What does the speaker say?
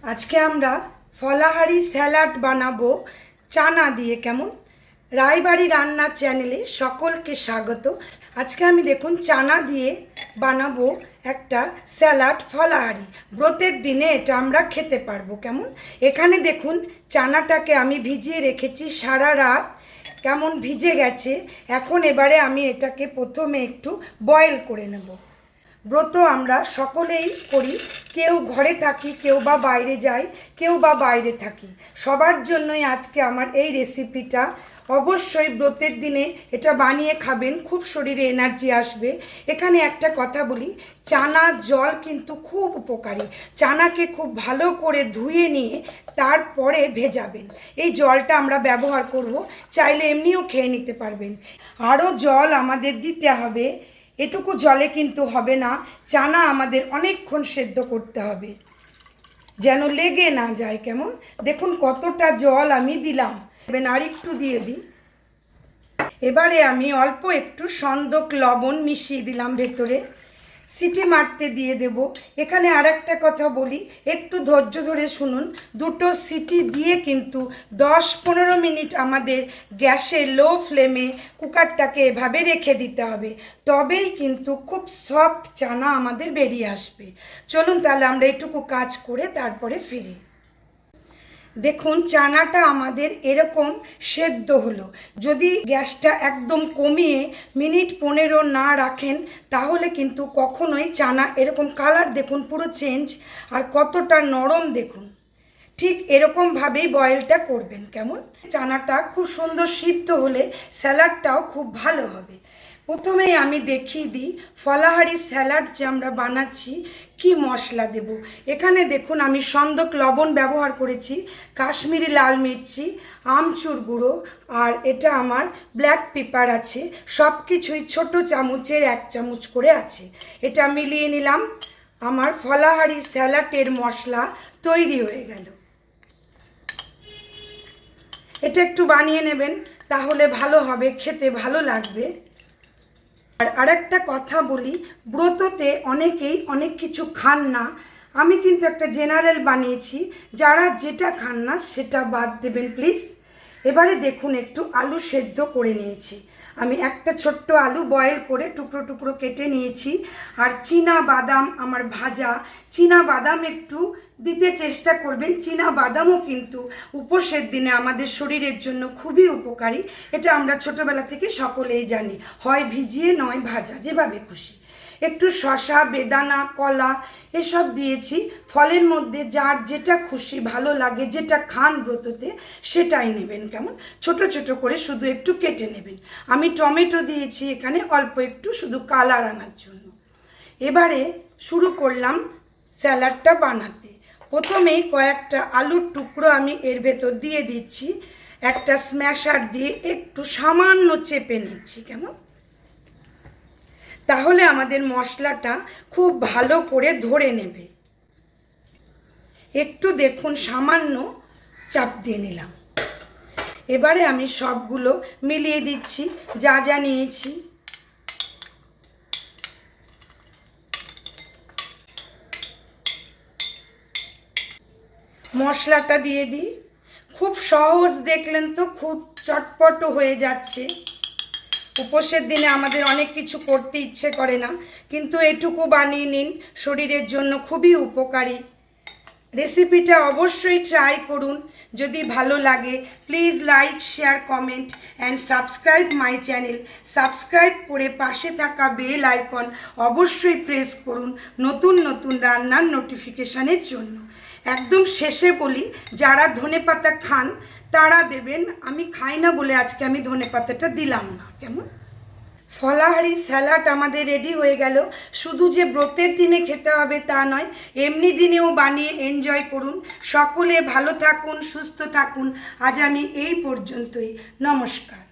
আজকে আমরা ফলাহারি স্যালাড বানাবো চানা দিয়ে। কেমন? রায়বাড়ি রান্নার চ্যানেলে সকলকে স্বাগত। আজকে আমি দেখুন চানা দিয়ে বানাবো একটা স্যালাড ফলাহারি। ব্রতের দিনে এটা আমরা খেতে পারবো। কেমন? এখানে দেখুন চানাটাকে আমি ভিজিয়ে রেখেছি সারা রাত। কেমন ভিজে গেছে। এখন এবারে আমি এটাকে প্রথমে একটু বয়েল করে নেব। ব্রত আমরা সকলেই করি, কেউ ঘরে থাকি, কেউ বা বাইরে যাই, কেউ বা বাইরে থাকি। সবার জন্যই আজকে আমার এই রেসিপিটা। অবশ্যই ব্রতের দিনে এটা বানিয়ে খাবেন, খুব শরীরে এনার্জি আসবে। এখানে একটা কথা বলি, চানার জল কিন্তু খুব উপকারী। চানাকে খুব ভালো করে ধুয়ে নিয়ে তারপরে ভেজাবেন। এই জলটা আমরা ব্যবহার করব, চাইলে এমনিও খেয়ে নিতে পারবেন। আরও জল আমাদের দিতে হবে। এটুকু জলে কিন্তু হবে না, চানা আমাদের অনেকক্ষণ সেদ্ধ করতে হবে যেন লেগে না যায়। কেমন? দেখুন কতটা জল আমি দিলাম, আর একটু দিয়ে দিই। এবারে আমি অল্প একটু সন্দক লবণ মিশিয়ে দিলাম ভেতরে, সিটি মারতে দিয়ে দেব। এখানে আর একটা কথা বলি, একটু ধৈর্য ধরে শুনুন। দুটো সিটি দিয়ে কিন্তু 10-15 মিনিট আমাদের গ্যাসে লো ফ্লেমে কুকারটাকে এভাবে রেখে দিতে হবে, তবেই কিন্তু খুব সফট চানা আমাদের বেরিয়ে আসবে। চলুন তাহলে আমরা এটুকু কাজ করে তারপরে ফিরি। দেখুন চানাটা আমাদের এরকম সেদ্ধ হলো। যদি গ্যাসটা একদম কমিয়ে মিনিট 15 না রাখেন তাহলে কিন্তু কখনোই চানা এরকম কালার দেখুন পুরো চেঞ্জ, আর কতটা নরম দেখুন। ঠিক এরকমভাবেই বয়েলটা করবেন। কেমন? চানাটা খুব সুন্দর সিদ্ধ হলে স্যালাডটাও খুব ভালো হবে। প্রথমেই আমি দেখিয়ে দিই ফলাহারি স্যালাড যে আমরা বানাচ্ছি কি মশলা দেব। এখানে দেখুন আমি সন্দক লবণ ব্যবহার করেছি, কাশ্মীরি লাল মির্চি, আমচুর গুঁড়ো, আর এটা আমার ব্ল্যাক পেপার আছে। সব কিছুই ছোটো চামচের 1 চামচ করে আছে। এটা মিলিয়ে নিলাম, আমার ফলাহারি স্যালাডের মশলা তৈরি হয়ে গেল। এটা একটু বানিয়ে নেবেন, তাহলে ভালো হবে, খেতে ভালো লাগবে। আর আরেকটা কথা বলি, ব্রততে অনেকেই অনেক কিছু খান না। আমি কিন্তু একটা জেনারেল বানিয়েছি, যারা যেটা খান না সেটা বাদ দেবেন প্লিজ। এবারে দেখুন একটু আলু সেদ্ধ করে নিয়েছি। আমি একটা ছোট্ট আলু বয়েল করে টুকরো টুকরো কেটে নিয়েছি। আর চীনা বাদাম আমার ভাজা, চীনা বাদাম একটু দিতে চেষ্টা করবেন। চীনা বাদামও কিন্তু উপোসের দিনে আমাদের শরীরের জন্য খুবই উপকারী। এটা আমরা ছোটোবেলা থেকে সকলেই জানি, হয় ভিজিয়ে নয় ভাজা, যেভাবে খুশি। একটু শসা, বেদানা, কলা এসব দিয়েছি। ফলের মধ্যে যার যেটা খুশি ভালো লাগে, যেটা খান ব্রততে সেটাই নেবেন। কেমন? ছোট ছোট করে শুধু একটু কেটে নেবেন। আমি টমেটো দিয়েছি এখানে অল্প একটু, শুধু কালার আনার জন্য। এবারে শুরু করলাম স্যালাডটা বানাতে। প্রথমেই কয়েকটা আলুর টুকরো আমি এর ভেতর দিয়ে দিচ্ছি। একটা স্ম্যাশার দিয়ে একটু সামান্য চেপে নিচ্ছি। কেমন? তাহলে আমাদের মশলাটা খুব ভালো করে ধরে নেবে। একটু দেখুন সামান্য চাপ দিয়ে নিলাম। এবারে আমি সবগুলো মিলিয়ে দিচ্ছি যা যা নিয়েছি। মশলাটা দিয়ে দিই। খুব সহজ, দেখলেন তো, খুব চটপট হয়ে যাচ্ছে। উপোসের দিনে আমাদের অনেক কিছু করতে ইচ্ছে করে না, কিন্তু এটুকু বানিয়ে নিন, শরীরের জন্য খুবই উপকারী। রেসিপিটা অবশ্যই ট্রাই করুন। যদি ভালো লাগে please like, share, comment and subscribe my channel. Subscribe করে পাশে থাকা বেল আইকন অবশ্যই প্রেস করুন নতুন নতুন রান্নার নোটিফিকেশানের জন্য। একদম শেষে বলি, যারা ধনেপাতা খান তারা দেবেন। আমি খাই না বলে আজকে আমি ধনেপাতাটা দিলাম না। কেমন? ফলাহারি স্যালাড আমাদের রেডি হয়ে গেল। শুধু যে ব্রতের দিনে খেতে হবে তা নয়, এমনি দিনেও বানিয়ে এনজয় করুন। সকলে ভালো থাকুন, সুস্থ থাকুন। আজ আমি এই পর্যন্তই। নমস্কার।